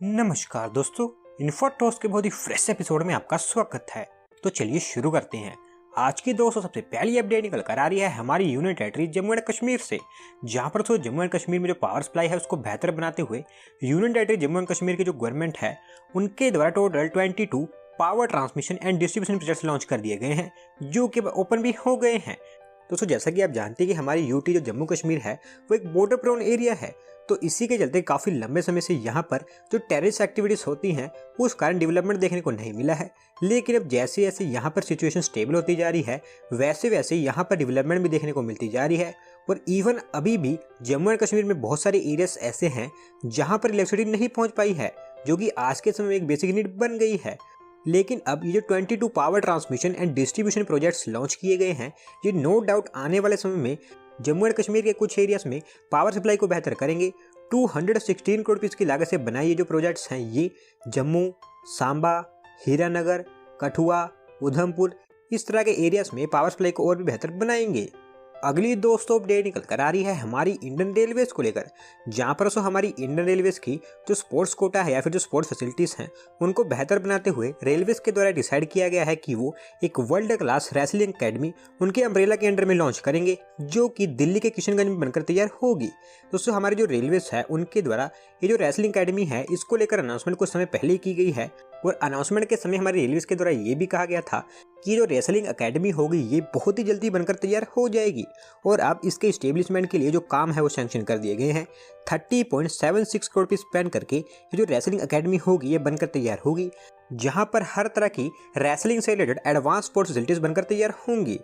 नमस्कार दोस्तों, इन्फोटॉस के बहुत ही फ्रेश एपिसोड में आपका स्वागत है। तो चलिए शुरू करते हैं। आज की दोस्तों सबसे पहली अपडेट निकल कर आ रही है हमारी union territory Jammu and Kashmir से, जहां पर तो जम्मू एंड कश्मीर में जो पावर सप्लाई है उसको बेहतर बनाते हुए union territory Jammu and Kashmir की जो गवर्नमेंट है उनके द्वारा total 22 power transmission and distribution projects launch कर दिए गए हैं, जो कि ओपन भी हो गए हैं। दोस्तों जैसा कि आप जानते हैं कि हमारी यूटी जो जम्मू कश्मीर है वो एक बॉर्डर प्रोन एरिया है, तो इसी के चलते काफ़ी लंबे समय से यहाँ पर जो टेररिस्ट एक्टिविटीज़ होती हैं उस कारण डेवलपमेंट देखने को नहीं मिला है। लेकिन अब जैसे जैसे यहाँ पर सिचुएशन स्टेबल होती जा रही है वैसे वैसे यहाँ पर डेवलपमेंट भी देखने को मिलती जा रही है। और इवन अभी भी जम्मू एंड कश्मीर में बहुत सारे एरियाज ऐसे हैं जहाँ पर इलेक्ट्रिसिटी नहीं पहुँच पाई है, जो कि आज के समय में एक बेसिक नीड बन गई है। लेकिन अब ये जो 22 power transmission and distribution projects launch किए गए हैं, ये नो डाउट आने वाले समय में जम्मू एंड कश्मीर के कुछ एरियाज में पावर सप्लाई को बेहतर करेंगे। 216 करोड़ रुपये की लागत से बनाए ये जो प्रोजेक्ट्स हैं ये जम्मू, सांबा, हीरानगर, कठुआ, उधमपुर इस तरह के एरियाज में पावर सप्लाई को और भी बेहतर बनाएंगे। अगली दोस्तों अपडेट निकल कर आ रही है हमारी इंडियन रेलवेज को लेकर, जहां पर हमारी इंडियन रेलवेज की जो स्पोर्ट्स कोटा है या फिर जो स्पोर्ट्स फैसिलिटीज हैं उनको बेहतर बनाते हुए रेलवेज के द्वारा डिसाइड किया गया है कि वो एक वर्ल्ड क्लास रेसलिंग एकेडमी उनके अम्ब्रेला के अंडर में लॉन्च करेंगे, जो कि दिल्ली के किशनगंज में बनकर तैयार होगी। दोस्तों हमारी जो रेलवेज है उनके द्वारा ये जो रेसलिंग एकेडमी है इसको लेकर अनाउंसमेंट कुछ समय पहले ही की गई है, और अनाउंसमेंट के समय हमारी रेलवेज के द्वारा ये भी कहा गया था कि जो रेसलिंग एकेडमी होगी ये बहुत ही जल्दी बनकर तैयार हो जाएगी। और अब इसके इस्टेब्लिशमेंट के लिए जो काम है वो सैंक्शन कर दिए गए हैं। 30.76 करोड़ रुपये स्पेंड करके ये जो रेसलिंग एकेडमी होगी ये बनकर तैयार होगी, जहां पर हर तरह की रेसलिंग से रिलेटेड एडवांस स्पोर्ट्स फैसिलिटीज बनकर तैयार होंगी।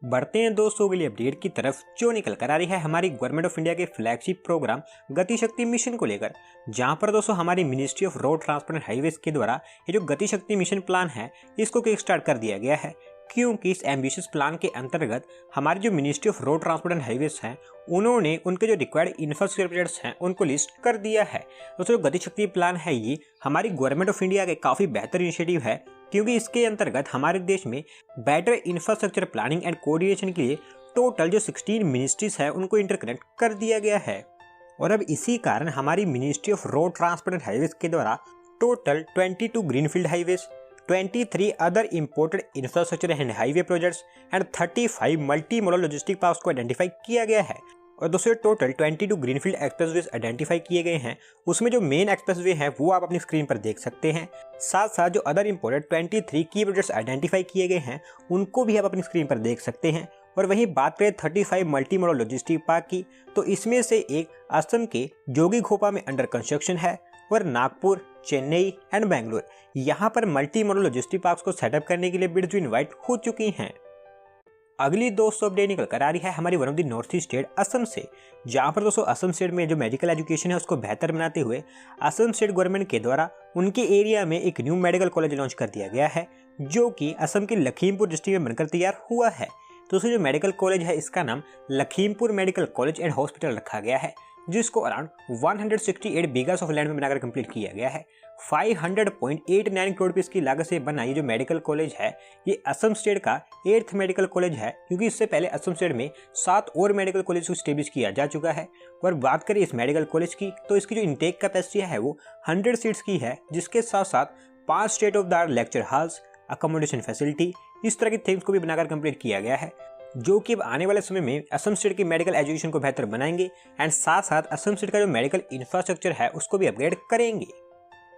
बढ़ते हैं दोस्तों अगली अपडेट की तरफ, जो निकल कर आ रही है हमारी गवर्नमेंट ऑफ इंडिया के फ्लैगशिप प्रोग्राम गति शक्ति मिशन को लेकर, जहां पर दोस्तों हमारी ministry of road transport and highways के द्वारा ये जो गति शक्ति मिशन प्लान है इसको किक स्टार्ट कर दिया गया है। क्योंकि इस एम्बिशियस प्लान के अंतर्गत हमारी जो ministry of road transport and highways हैं उन्होंने उनके जो रिक्वायर्ड इंफ्रास्ट्रक्चर प्रोजेक्ट्स हैं उनको लिस्ट कर दिया है। दोस्तों जो गति शक्ति प्लान है ये हमारी गवर्नमेंट ऑफ इंडिया के काफ़ी बेहतर इनिशिएटिव है, क्योंकि इसके अंतर्गत हमारे देश में better infrastructure planning and coordination के लिए टोटल जो 16 मिनिस्ट्रीज है उनको इंटरकनेक्ट कर दिया गया है। और अब इसी कारण हमारी ministry of road transport and highways के द्वारा total 22 greenfield highways, 23 other imported infrastructure and highway projects and 35 multi modal logistic parks को आइडेंटिफाई किया गया है। और दोस्तों टोटल 22 ग्रीनफील्ड एक्सप्रेसवेज आइडेंटिफाई किए गए हैं, उसमें जो मेन एक्सप्रेसवे है वो आप अपनी स्क्रीन पर देख सकते हैं। साथ साथ जो अदर इंपोर्टेड 23 की प्रोजेक्ट्स आइडेंटिफाई किए गए हैं उनको भी आप अपनी स्क्रीन पर देख सकते हैं। और वहीं बात करें 35 मल्टी मॉडल लॉजिस्टिक पार्क की, तो इसमें से एक असम के जोगीघोपा में अंडर कंस्ट्रक्शन है, और नागपुर, चेन्नई एंड बेंगलुरु यहाँ पर मल्टी मॉडल लॉजिस्टिक पार्क्स को सेटअप करने के लिए बिड्स इनवाइट हो चुकी हैं। अगली दोस्तों अपडेट निकल कर आ रही है हमारी one of the north east state Assam से, जहाँ पर दोस्तों असम स्टेट में जो मेडिकल एजुकेशन है उसको बेहतर बनाते हुए असम स्टेट गवर्नमेंट के द्वारा उनके एरिया में एक न्यू मेडिकल कॉलेज लॉन्च कर दिया गया है, जो कि असम के लखीमपुर डिस्ट्रिक्ट में बनकर तैयार हुआ है। दोस्तों जो मेडिकल कॉलेज है इसका नाम Lakhimpur medical college and hospital रखा गया है, जिसको अराउंड 168 बीघास ऑफ लैंड में बनाकर कंप्लीट किया गया है। 500.89 करोड़ रुपये की लागत से बना ये जो मेडिकल कॉलेज है ये असम स्टेट का 8th मेडिकल कॉलेज है, क्योंकि इससे पहले असम स्टेट में 7 और मेडिकल कॉलेज को स्टेब्लिश किया जा चुका है। और बात करें इस मेडिकल कॉलेज की तो इसकी जो इंटेक कैपेसिटी है वो 100 सीट्स की है, जिसके साथ साथ 5 state of the art lecture halls, accommodation facility इस तरह की थिंग्स को भी बनाकर कंप्लीट किया गया है, जो कि अब आने वाले समय में असम स्टेट की मेडिकल एजुकेशन को बेहतर बनाएंगे एंड साथ साथ असम स्टेट का जो मेडिकल इंफ्रास्ट्रक्चर है उसको भी अपग्रेड करेंगे।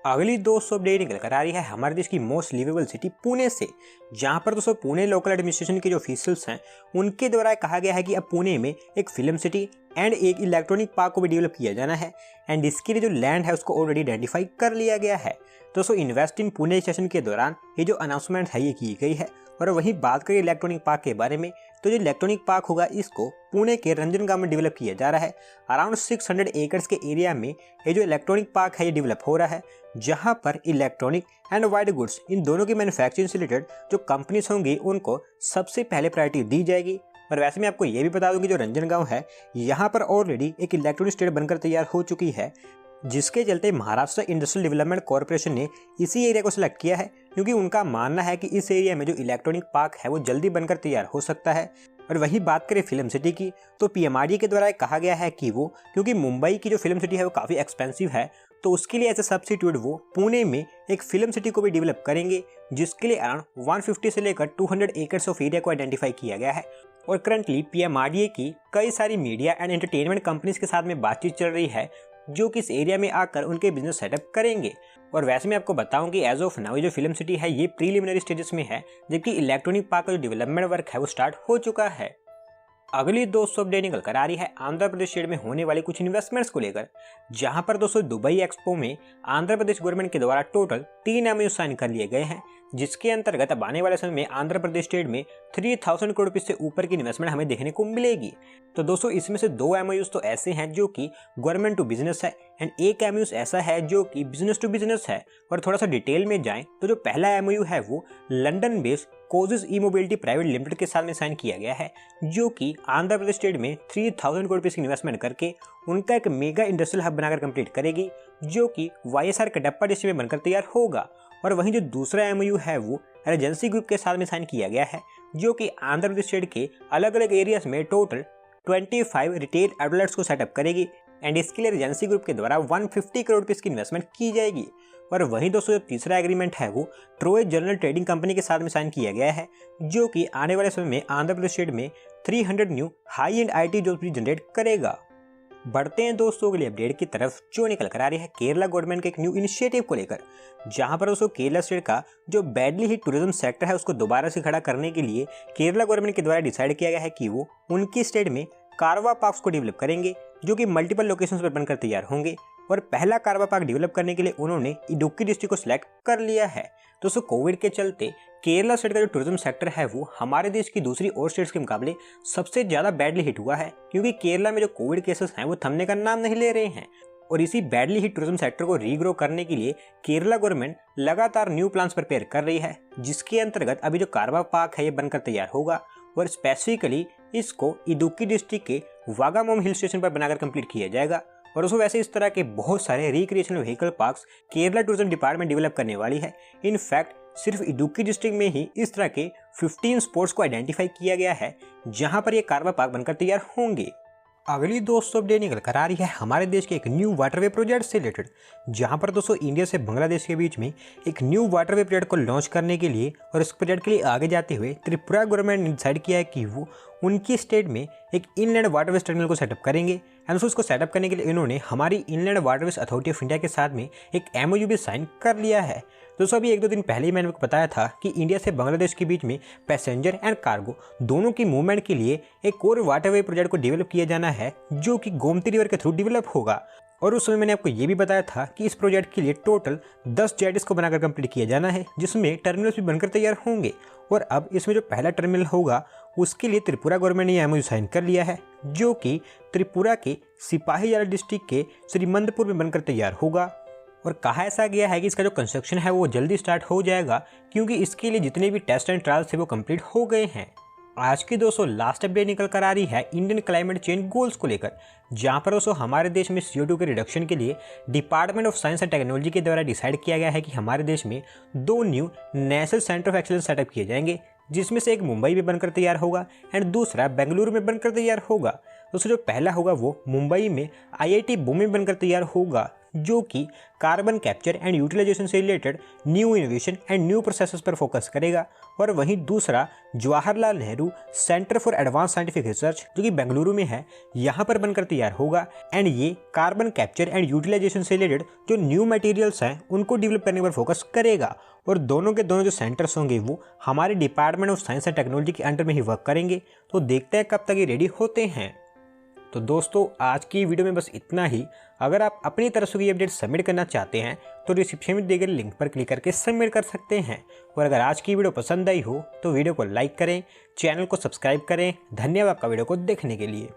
अगली दोस्तों अपडेट निकल कर आ रही है हमारे देश की मोस्ट लिवेबल सिटी पुणे से, जहां पर दोस्तों पुणे लोकल एडमिनिस्ट्रेशन के जो ऑफिशियल्स हैं उनके द्वारा कहा गया है कि अब पुणे में एक फिल्म सिटी एंड एक इलेक्ट्रॉनिक पार्क को भी डेवलप किया जाना है, एंड इसके लिए जो लैंड है उसको ऑलरेडी आइडेंटिफाई कर लिया गया है। दोस्तों इन्वेस्ट इन पुणे सेशन के दौरान ये जो अनाउंसमेंट है ये की गई है। और वहीं बात करें इलेक्ट्रॉनिक पार्क के बारे में, तो जो इलेक्ट्रॉनिक पार्क होगा इसको पुणे के रंजनगांव में डेवलप किया जा रहा है। अराउंड 600 एकर्स के एरिया में ये जो इलेक्ट्रॉनिक पार्क है ये डेवलप हो रहा है, जहां पर electronic and wide goods in दोनों की मैन्युफैक्चरिंग से रिलेटेड जो कंपनीज होंगी उनको सबसे पहले प्रायोरिटी दी जाएगी। और वैसे मैं आपको ये भी बता दूं कि जो रंजनगांव है यहाँ पर ऑलरेडी एक इलेक्ट्रॉनिक स्टेट बनकर तैयार हो चुकी है, जिसके चलते महाराष्ट्र इंडस्ट्रियल डेवलपमेंट कॉर्पोरेशन ने इसी एरिया को सिलेक्ट किया है, क्योंकि उनका मानना है कि इस एरिया में जो इलेक्ट्रॉनिक पार्क है वो जल्दी बनकर तैयार हो सकता है। और वही बात करें फिल्म सिटी की, तो पीएमआरडी के द्वारा कहा गया है कि वो, क्योंकि मुंबई की जो फिल्म सिटी है वो काफ़ी एक्सपेंसिव है, तो उसके लिए एज ए सब्स्टिट्यूट वो पुणे में एक फिल्म सिटी को भी डेवलप करेंगे, जिसके लिए अराउंड 150 से लेकर 200 एकर्स ऑफ एरिया को आइडेंटिफाई किया गया है। और करंटली पीएमआरडीए की कई सारी मीडिया एंड एंटरटेनमेंट कंपनीज के साथ में बातचीत चल रही है, जो कि इस एरिया में आकर उनके बिजनेस सेटअप करेंगे। और वैसे मैं आपको बताऊं कि एज ऑफ नाउ ये जो फिल्म सिटी है ये प्रीलिमिनरी स्टेजेस में है, जबकि इलेक्ट्रॉनिक पार्क का जो डेवलपमेंट वर्क है वो स्टार्ट हो चुका है। अगली दोस्तों अपडेट निकल कर आ रही है आंध्र प्रदेश स्टेट में होने वाली कुछ इन्वेस्टमेंट्स को लेकर, जहां पर दोस्तों दुबई एक्सपो में आंध्र प्रदेश गवर्नमेंट के द्वारा टोटल 3 एमओयू साइन कर लिए गए हैं, जिसके अंतर्गत अब आने वाले समय में आंध्र प्रदेश स्टेट में 3000 करोड़ रुपए से ऊपर की इन्वेस्टमेंट हमें देखने को मिलेगी। तो दोस्तों इसमें से 2 एमओयूज तो ऐसे हैं जो कि गवर्नमेंट टू बिजनेस है एंड एक एमओयूज ऐसा है जो कि बिजनेस टू बिजनेस है। और थोड़ा सा डिटेल में जाएं तो जो पहला एमओयू है वो लंदन बेस्ड कोजिस ई मोबिलिटी प्राइवेट लिमिटेड के साथ में साइन किया गया है, जो कि आंध्र प्रदेश स्टेट में 3000 करोड़ रुपए की इन्वेस्टमेंट करके उनका एक मेगा इंडस्ट्रियल हब बनाकर कंप्लीट करेगी, जो कि वाईएसआर कडप्पा डिस्ट्रिक्ट में बनकर तैयार होगा। और वहीं जो दूसरा एमओयू है वो रेजेंसी ग्रुप के साथ में साइन किया गया है, जो कि आंध्र प्रदेश स्टेट के अलग अलग एरियाज में टोटल 25 रिटेल आउटलेट्स को सेटअप करेगी एंड इसके लिए रेजेंसी ग्रुप के द्वारा 150 करोड़ रुपए की इन्वेस्टमेंट की जाएगी। और वहीं दोस्तों जो तीसरा एग्रीमेंट है वो ट्रोय जनरल ट्रेडिंग कंपनी के साथ में साइन किया गया है, जो कि आने वाले समय में आंध्र प्रदेश स्टेट में 300 new high and IT jobs भी जनरेट करेगा। बढ़ते हैं दोस्तों अगले अपडेट की तरफ, जो निकल कर आ रही है केरला गवर्नमेंट के एक न्यू इनिशिएटिव को लेकर, जहां पर दोस्तों केरला स्टेट का जो बैडली हिट टूरिज्म सेक्टर है उसको दोबारा से खड़ा करने के लिए केरला गवर्नमेंट के द्वारा डिसाइड किया गया है कि वो उनकी स्टेट में कारवा पार्क्स को डेवलप करेंगे, जो कि मल्टीपल लोकेशंस पर बनकर तैयार होंगे। और पहला कारवा पार्क डेवलप करने के लिए उन्होंने इडुक्की डिस्ट्रिक्ट को सिलेक्ट कर लिया है। दोस्तों कोविड के चलते केरला स्टेट का जो टूरिज्म सेक्टर है वो हमारे देश की दूसरी और स्टेट्स के मुकाबले सबसे ज़्यादा बैडली हिट हुआ है, क्योंकि केरला में जो कोविड केसेस हैं वो थमने का नाम नहीं ले रहे हैं। और इसी बैडली हिट टूरिज्म सेक्टर को रीग्रो करने के लिए केरला गवर्नमेंट लगातार न्यू प्लान्स प्रिपेयर कर रही है, जिसके अंतर्गत अभी जो कारवा पार्क है ये बनकर तैयार होगा और स्पेसिफिकली इसको इडुक्की डिस्ट्रिक्ट के वागामोम हिल स्टेशन पर बनाकर कंप्लीट किया जाएगा। और उसको वैसे इस तरह के बहुत सारे recreational vehicle parks Kerala tourism department develop करने वाली है। इनफैक्ट सिर्फ इडुक्की डिस्ट्रिक्ट में ही इस तरह के 15 स्पॉट्स को आइडेंटिफाई किया गया है, जहां पर ये कारवा पार्क बनकर तैयार होंगे। अगली दोस्तों अपडेट निकल कर आ रही है हमारे देश के एक न्यू वाटरवे प्रोजेक्ट से रिलेटेड, जहां पर दोस्तों इंडिया से बांग्लादेश के बीच में एक न्यू वाटरवे प्रोजेक्ट को लॉन्च करने के लिए और इस प्रोजेक्ट के लिए आगे जाते हुए त्रिपुरा गवर्नमेंट ने डिसाइड किया है कि वो उनकी स्टेट में एक इनलैंड वाटरवेज टर्मिनल को सेटअप करेंगे। एंड उसको सेटअप करने के लिए इन्होंने हमारी inland waterways authority of India के साथ में एक एमओयू भी साइन कर लिया है। दोस्तों अभी 1-2 दिन पहले ही मैंने आपको बताया था कि इंडिया से बांग्लादेश के बीच में पैसेंजर एंड कार्गो दोनों की मूवमेंट के लिए एक और वाटरवे प्रोजेक्ट को डेवलप किया जाना है, जो कि गोमती रिवर के थ्रू डेवलप होगा। और उस समय मैंने आपको ये भी बताया था कि इस प्रोजेक्ट के लिए टोटल 10 जेटिस को बनाकर कंप्लीट किया जाना है, जिसमें टर्मिनल्स भी बनकर तैयार होंगे। और अब इसमें जो पहला टर्मिनल होगा उसके लिए त्रिपुरा गवर्नमेंट ने एमओयू साइन कर लिया है, जो कि त्रिपुरा के सिपाहीजला डिस्ट्रिक्ट के श्रीमंतपुर में बनकर तैयार होगा। और कहा ऐसा गया है कि इसका जो कंस्ट्रक्शन है वो जल्दी स्टार्ट हो जाएगा, क्योंकि इसके लिए जितने भी टेस्ट एंड ट्रायल्स थे वो कंप्लीट हो गए हैं। आज की दोस्तों लास्ट अपडेट निकल कर आ रही है इंडियन क्लाइमेट चेंज गोल्स को लेकर, जहां पर दोस्तों हमारे देश में CO2 के रिडक्शन के लिए department of science and technology के द्वारा डिसाइड किया गया है कि हमारे देश में 2 new national centre of excellence setup किए जाएंगे, जिसमें से एक मुंबई में बनकर तैयार होगा एंड दूसरा बेंगलुरु में बनकर तैयार होगा। दोस्तों जो पहला होगा वो मुंबई में IIT बॉम्बे में बनकर तैयार होगा, जो कि कार्बन कैप्चर एंड यूटिलाइजेशन से related new innovation and new processes पर फोकस करेगा। और वहीं दूसरा Jawaharlal Nehru centre for advance scientific research, जो कि बेंगलुरु में है, यहाँ पर बनकर तैयार होगा एंड ये कार्बन कैप्चर एंड यूटिलाइजेशन से रिलेटेड जो न्यू मटेरियल्स हैं उनको डेवलप करने पर फोकस करेगा। और दोनों के दोनों जो सेंटर्स होंगे वो हमारे department of science and technology के अंडर में ही वर्क करेंगे। तो देखते हैं कब तक ये रेडी होते हैं। तो दोस्तों आज की वीडियो में बस इतना ही। अगर आप अपनी तरफ से ये अपडेट सबमिट करना चाहते हैं तो डिस्क्रिप्शन में दिए गए लिंक पर क्लिक करके सबमिट कर सकते हैं। और अगर आज की वीडियो पसंद आई हो तो वीडियो को लाइक करें, चैनल को सब्सक्राइब करें। धन्यवाद आपका वीडियो को देखने के लिए।